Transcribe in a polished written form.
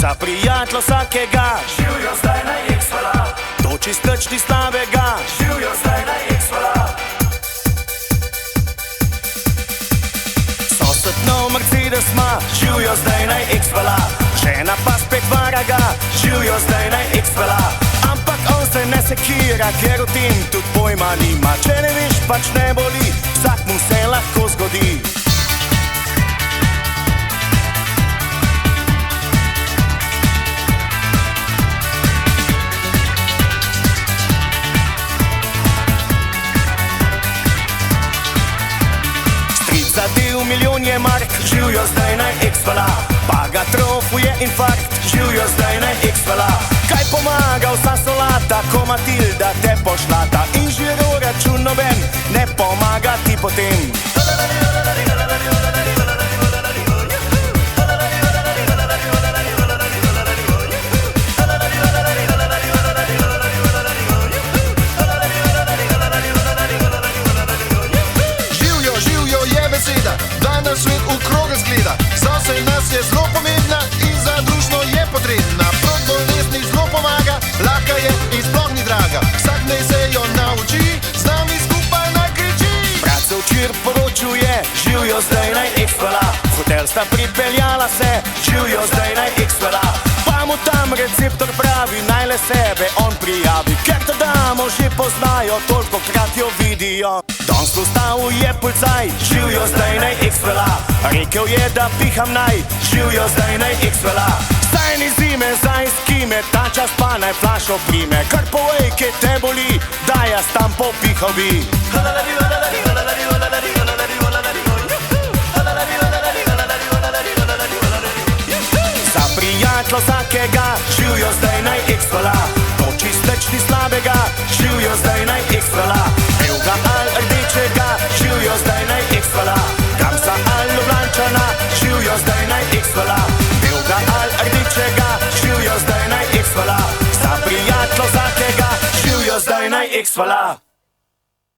Za prijatelja vsakega, Živijo zdaj na X-vala, to čistoč ni slabega. živijo zdaj na X-vala, Sosed nov Mercedes ima, živijo zdaj na X-vala, žena pa spet varaga, živijo zdaj na X-vala, ampak on se ne sekira, ker o tem tudi pojma nima. Če ne veš, pač ne boli, vsak mu se lahko zgodi. Zadev milijon je mark, živijo zdaj na X-vala, pa ga trofuje infarkt. živijo zdaj na X-vala, Kaj pomaga vsa solata, ko Matilda te pošlata in žiro račun noben ne pomaga ti potem. Da nas svet v kroge zgleda, zase nas je zelo pomembna in za družno je potrebna. Proti bolezni zelo pomaga, lahka je in sploh ni draga. Vsak naj se jo nauči, z nami skupaj naj kriči. Brat se včer poročuje, živijo zdaj na X-vala, v hotel sta pripeljala se, živijo zdaj na X-vala, pa mu tam receptor pravi, naj le sebe on prijavi, ker to damo že poznajo, tolikokrat jo vidijo. Danes ustavil je policaj, živijo zdaj na X-vala, rekel je, da piham naj, živijo zdaj na X-vala, saj ni zime za eskime, ta čas pa naj flašo prime. Kar povej, kje te boli, da jaz tam popihal bi. Za prijatelja vsakega, živijo zdaj na X-vala, to čistoč ni slabega. živijo zdaj na X-vala, Belga ali rdečega, živijo zdaj na X-vala, Kamsa ali Ljubljančana, živijo zdaj na X-vala, Belga ali rdečega, živijo zdaj na X-vala, za prijatelja vsakega. živijo zdaj na X-vala.